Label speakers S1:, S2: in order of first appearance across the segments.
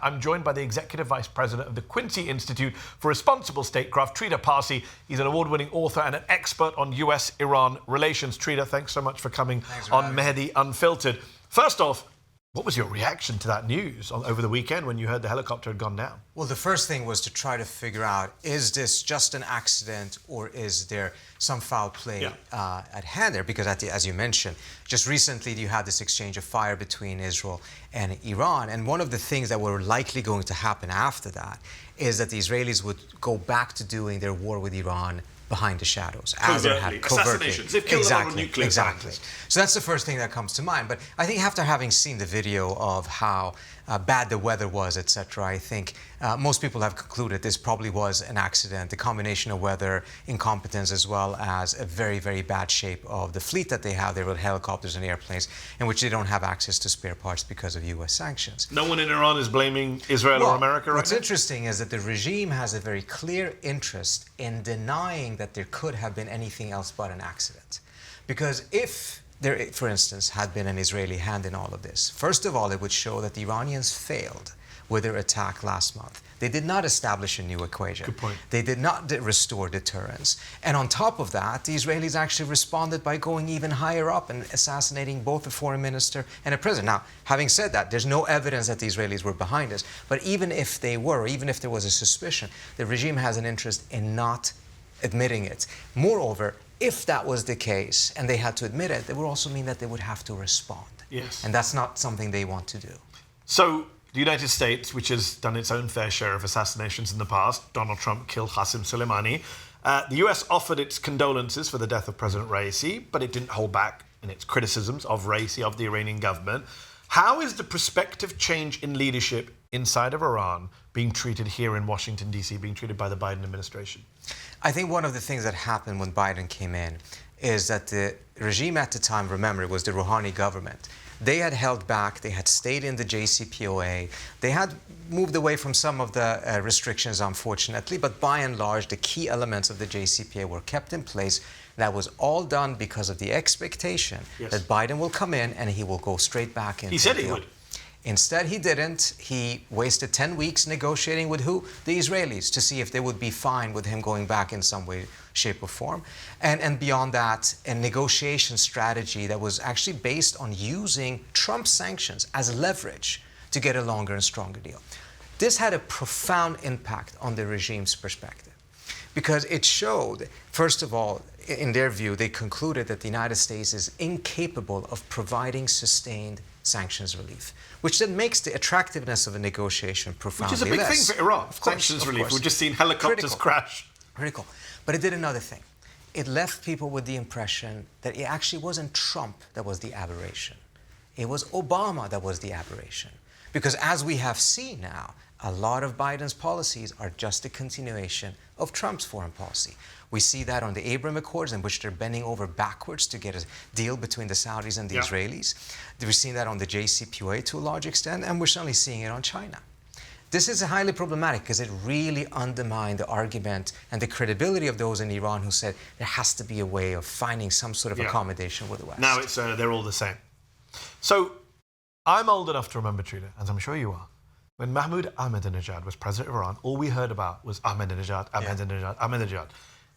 S1: I'm joined by the Executive Vice President of the Quincy Institute for Responsible Statecraft, Trita Parsi. He's an award-winning author and an expert on US-Iran relations. Trita, thanks so much for coming on Mehdi Unfiltered. First off, what was your reaction to that news over the weekend when you heard the helicopter had gone down?
S2: Well, the first thing was to try to figure out, is this just an accident or is there some foul play at hand there? Because as you mentioned, just recently you had this exchange of fire between Israel and Iran. And one of the things that were likely going to happen after that is that the Israelis would go back to doing their war with Iran behind the shadows.
S1: Covertly. Assassinations. They've killed a lot of nuclear scientists.
S2: So that's the first thing that comes to mind. But I think after having seen the video of how bad the weather was, etc., I think most people have concluded this probably was an accident, the combination of weather, incompetence, as well as a very, very bad shape of the fleet that they have there with helicopters and airplanes, in which they don't have access to spare parts because of U.S. sanctions.
S1: No one in Iran is blaming Israel or America right now?
S2: What's interesting is that the regime has a very clear interest in denying that there could have been anything else but an accident. Because if there, for instance, had been an Israeli hand in all of this, first of all, it would show that the Iranians failed with their attack last month. They did not establish a new equation.
S1: Good point.
S2: They did not restore deterrence. And on top of that, the Israelis actually responded by going even higher up and assassinating both a foreign minister and a president. Now, having said that, there's no evidence that the Israelis were behind this. But even if they were, or even if there was a suspicion, the regime has an interest in not admitting it. Moreover, if that was the case and they had to admit it, it would also mean that they would have to respond.
S1: Yes.
S2: And that's not something they want to do.
S1: So the United States, which has done its own fair share of assassinations in the past, Donald Trump killed Qasem Soleimani. The US offered its condolences for the death of President Raisi, but it didn't hold back in its criticisms of Raisi, of the Iranian government. How is the prospective change in leadership inside of Iran being treated here in Washington, D.C., being treated by the Biden administration?
S2: I think one of the things that happened when Biden came in is that the regime at the time, remember, it was the Rouhani government. They had held back, they had stayed in the JCPOA, they had moved away from some of the restrictions, unfortunately, but by and large, the key elements of the JCPOA were kept in place. That was all done because of the expectation that Biden will come in and he will go straight back into
S1: He said he would.
S2: Instead, he didn't. He wasted 10 weeks negotiating with who? The Israelis, to see if they would be fine with him going back in some way, shape, or form. And beyond that, a negotiation strategy that was actually based on using Trump's sanctions as leverage to get a longer and stronger deal. This had a profound impact on the regime's perspective because it showed, first of all, in their view, they concluded that the United States is incapable of providing sustained sanctions relief, which then makes the attractiveness of a negotiation profoundly less.
S1: Which is a big thing for Iran, sanctions relief. We've just seen helicopters crash.
S2: Critical. But it did another thing. It left people with the impression that it actually wasn't Trump that was the aberration. It was Obama that was the aberration. Because as we have seen now, a lot of Biden's policies are just a continuation of Trump's foreign policy. We see that on the Abraham Accords, in which they're bending over backwards to get a deal between the Saudis and the Israelis. We've seen that on the JCPOA to a large extent, and we're certainly seeing it on China. This is highly problematic because it really undermined the argument and the credibility of those in Iran who said there has to be a way of finding some sort of accommodation with the West.
S1: Now it's they're all the same. So I'm old enough to remember, Trita, as I'm sure you are, when Mahmoud Ahmadinejad was president of Iran, all we heard about was Ahmadinejad, Ahmadinejad, Ahmadinejad.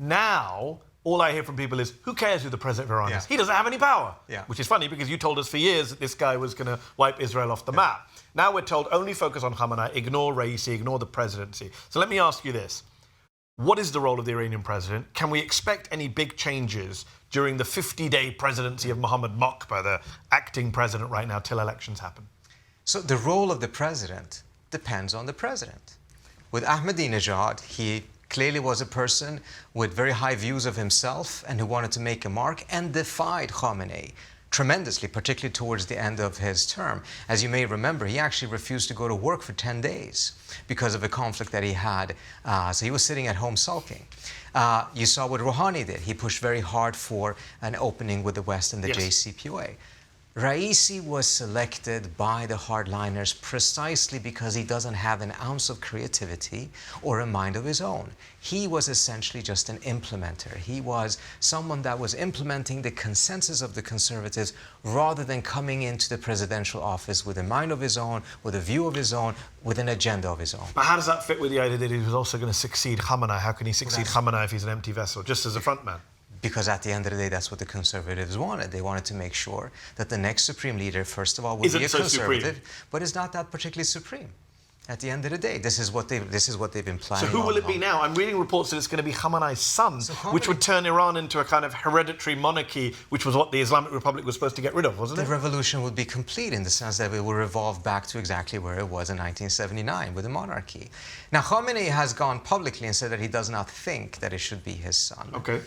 S1: Now, all I hear from people is, who cares who the president of Iran is? He doesn't have any power. Which is funny because you told us for years that this guy was going to wipe Israel off the map. Now we're told only focus on Khamenei, ignore Raisi, ignore the presidency. So let me ask you this. What is the role of the Iranian president? Can we expect any big changes during the 50-day presidency of Mohammad Mokbar, the acting president right now, till elections happen?
S2: So the role of the president depends on the president. With Ahmadinejad, he clearly was a person with very high views of himself and who wanted to make a mark and defied Khamenei tremendously, particularly towards the end of his term. As you may remember, he actually refused to go to work for 10 days because of a conflict that he had. So he was sitting at home sulking. You saw what Rouhani did. He pushed very hard for an opening with the West and the JCPOA. Raisi was selected by the hardliners precisely because he doesn't have an ounce of creativity or a mind of his own. He was essentially just an implementer. He was someone that was implementing the consensus of the conservatives rather than coming into the presidential office with a mind of his own, with a view of his own, with an agenda of his own.
S1: But how does that fit with the idea that he was also going to succeed Khamenei? How can he succeed Khamenei if he's an empty vessel, just as a frontman?
S2: Because at the end of the day, that's what the conservatives wanted. They wanted to make sure that the next supreme leader, first of all, would be a conservative, but is not that particularly supreme. At the end of the day, this is what they've been planning.
S1: So who will it be now? I'm reading reports that it's going to be Khamenei's son, which would turn Iran into a kind of hereditary monarchy, which was what the Islamic Republic was supposed to get rid of, wasn't it?
S2: The revolution would be complete in the sense that it will revolve back to exactly where it was in 1979 with the monarchy. Now, Khamenei has gone publicly and said that he does not think that it should be his son.
S1: Okay.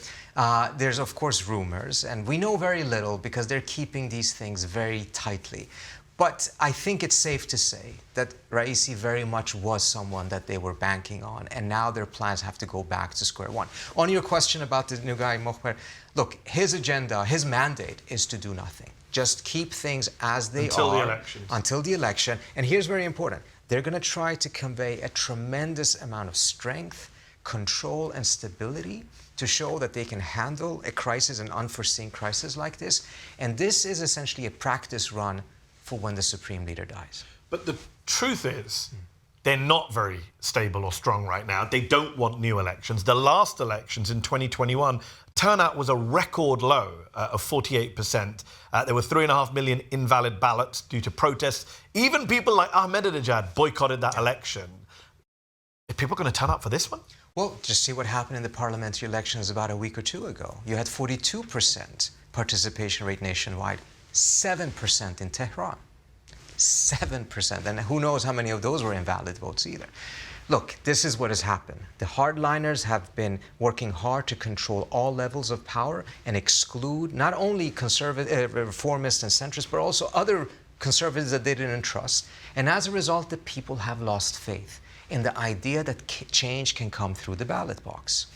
S2: There's, of course, rumors, and we know very little because they're keeping these things very tightly. But I think it's safe to say that Raisi very much was someone that they were banking on, and now their plans have to go back to square one. On your question about the new guy, Mokhber, look, his agenda, his mandate is to do nothing. Just keep things as they
S1: until
S2: are.
S1: The elections.
S2: Until the election. And here's very important. They're going to try to convey a tremendous amount of strength, control, and stability to show that they can handle a crisis, an unforeseen crisis like this. And this is essentially a practice run for when the supreme leader dies.
S1: But the truth is, they're not very stable or strong right now. They don't want new elections. The last elections in 2021, turnout was a record low of 48%. There were 3.5 million invalid ballots due to protests. Even people like Ahmadinejad boycotted that election. Are people going to turn up for this one?
S2: Well, just see what happened in the parliamentary elections about a week or two ago. You had 42% participation rate nationwide, 7% in Tehran. 7%. And who knows how many of those were invalid votes either. Look, this is what has happened. The hardliners have been working hard to control all levels of power and exclude not only conservative, reformists and centrists, but also other conservatives that they didn't trust. And as a result, the people have lost faith in the idea that change can come through the ballot box.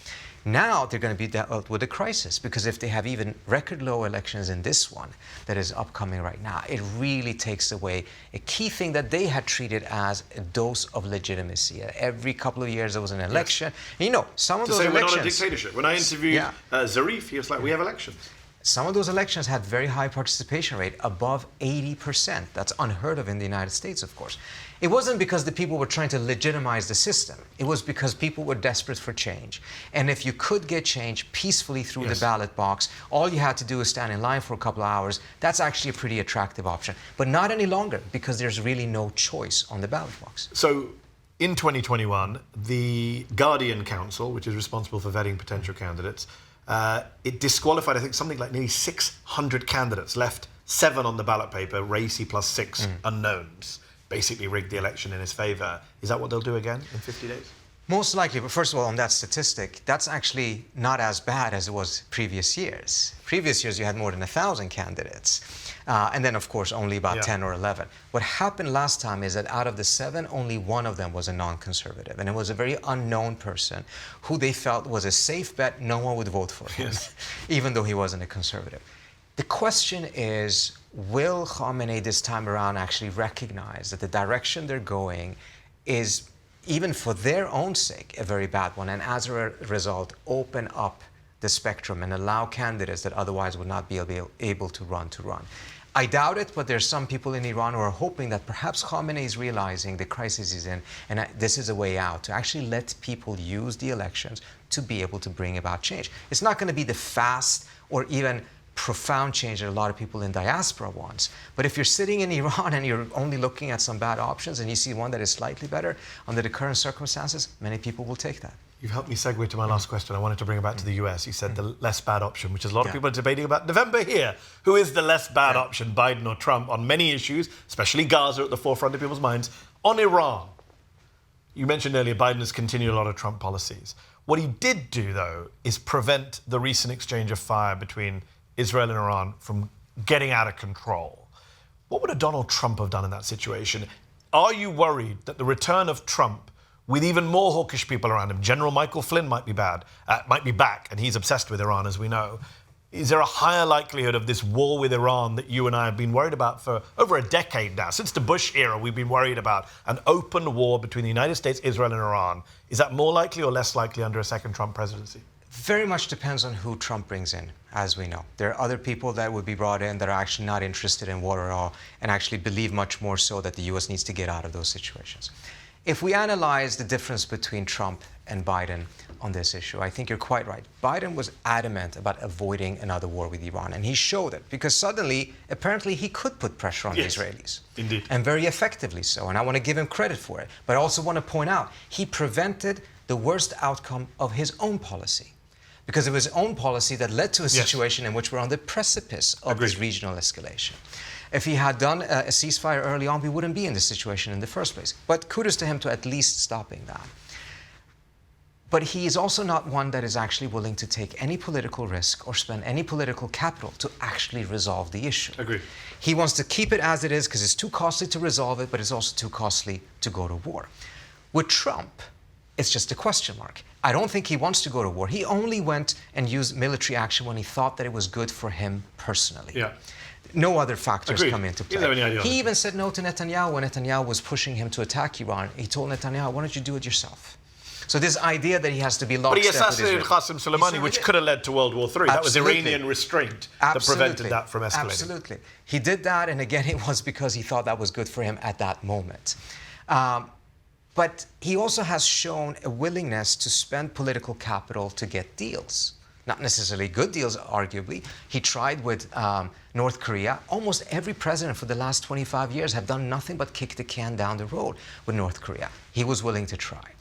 S2: Now they're going to be dealt with a crisis, because if they have even record low elections in this one that is upcoming right now, it really takes away a key thing that they had treated as a dose of legitimacy. Every couple of years there was an election.
S1: Yes.
S2: And, you know, some of those elections...
S1: we're not a dictatorship. When I interviewed Zarif, he was like, we have elections.
S2: Some of those elections had very high participation rate, above 80%. That's unheard of in the United States, of course. It wasn't because the people were trying to legitimize the system. It was because people were desperate for change. And if you could get change peacefully through the ballot box, all you had to do is stand in line for a couple of hours. That's actually a pretty attractive option. But not any longer, because there's really no choice on the ballot box.
S1: So, in 2021, the Guardian Council, which is responsible for vetting potential candidates, it disqualified, I think, something like nearly 600 candidates, left 7 on the ballot paper, Raisi plus 6 unknowns, basically rigged the election in his favour. Is that what they'll do again in 50 days?
S2: Most likely, but first of all, on that statistic, that's actually not as bad as it was previous years. Previous years, you had more than 1,000 candidates. And then, of course, only about 10 or 11. What happened last time is that out of the 7, only 1 of them was a non-conservative. And it was a very unknown person who they felt was a safe bet. No one would vote for him, even though he wasn't a conservative. The question is, will Khamenei this time around actually recognize that the direction they're going is, even for their own sake, a very bad one, and as a result, open up the spectrum and allow candidates that otherwise would not be able to run? I doubt it, but there's some people in Iran who are hoping that perhaps Khamenei is realizing the crisis he's in, and this is a way out, to actually let people use the elections to be able to bring about change. It's not going to be the fast or even profound change that a lot of people in diaspora wants. But if you're sitting in Iran and you're only looking at some bad options and you see one that is slightly better under the current circumstances, many people will take that.
S1: You've helped me segue to my last question. I wanted to bring it back to the US. You said the less bad option, which is a lot of people are debating about November here. Who is the less bad option, Biden or Trump, on many issues, especially Gaza at the forefront of people's minds? On Iran, you mentioned earlier Biden has continued a lot of Trump policies. What he did do, though, is prevent the recent exchange of fire between Israel and Iran from getting out of control. What would a Donald Trump have done in that situation? Are you worried that the return of Trump, with even more hawkish people around him, General Michael Flynn might be back, and he's obsessed with Iran, as we know. is there a higher likelihood of this war with Iran that you and I have been worried about for over a decade now? Since the Bush era, we've been worried about an open war between the United States, Israel, and Iran. Is that more likely or less likely under a second Trump presidency?
S2: Very much depends on who Trump brings in, as we know. There are other people that would be brought in that are actually not interested in war at all and actually believe much more so that the U.S. needs to get out of those situations. If we analyze the difference between Trump and Biden on this issue, I think you're quite right. Biden was adamant about avoiding another war with Iran, and he showed it because suddenly, apparently, he could put pressure on the Israelis.
S1: Indeed.
S2: And very effectively so, and I want to give him credit for it. But I also want to point out, he prevented the worst outcome of his own policy. Because it was his own policy that led to a situation in which we're on the precipice of this regional escalation. If he had done a ceasefire early on, we wouldn't be in this situation in the first place. But kudos to him to at least stopping that. But he is also not one that is actually willing to take any political risk or spend any political capital to actually resolve the issue.
S1: Agreed.
S2: He wants to keep it as it is because it's too costly to resolve it, but it's also too costly to go to war. With Trump, it's just a question mark. I don't think he wants to go to war. He only went and used military action when he thought that it was good for him personally.
S1: Yeah.
S2: No other factors come into play.
S1: He
S2: even said no to Netanyahu when Netanyahu was pushing him to attack Iran. He told Netanyahu, why don't you do it yourself? So this idea that he has to be locked
S1: But he assassinated Qasem Soleimani, which could have led to World War III. That was Iranian restraint that prevented that from escalating.
S2: Absolutely. He did that, and again, it was because he thought that was good for him at that moment. But he also has shown a willingness to spend political capital to get deals. Not necessarily good deals, arguably. He tried with North Korea. Almost every president for the last 25 years have done nothing but kick the can down the road with North Korea. He was willing to try.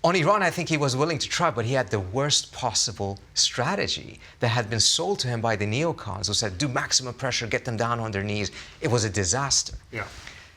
S2: On Iran, I think he was willing to try, but he had the worst possible strategy that had been sold to him by the neocons who said, do maximum pressure, get them down on their knees. It was a disaster.
S1: Yeah.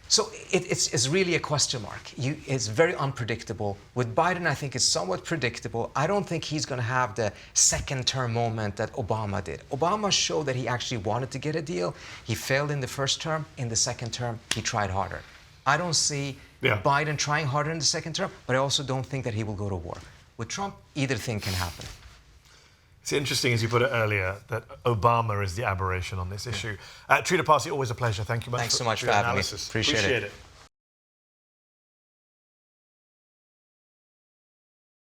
S2: So it's really a question mark. It's very unpredictable. With Biden, I think it's somewhat predictable. I don't think he's going to have the second-term moment that Obama did. Obama showed that he actually wanted to get a deal. He failed in the first term. In the second term, he tried harder. I don't see Biden trying harder in the second term, but I also don't think that he will go to war. With Trump, either thing can happen.
S1: It's interesting, as you put it earlier, that Obama is the aberration on this issue. Trita Parsi, always a pleasure. Thank you much.
S2: Thanks so much for having me.
S1: Appreciate it.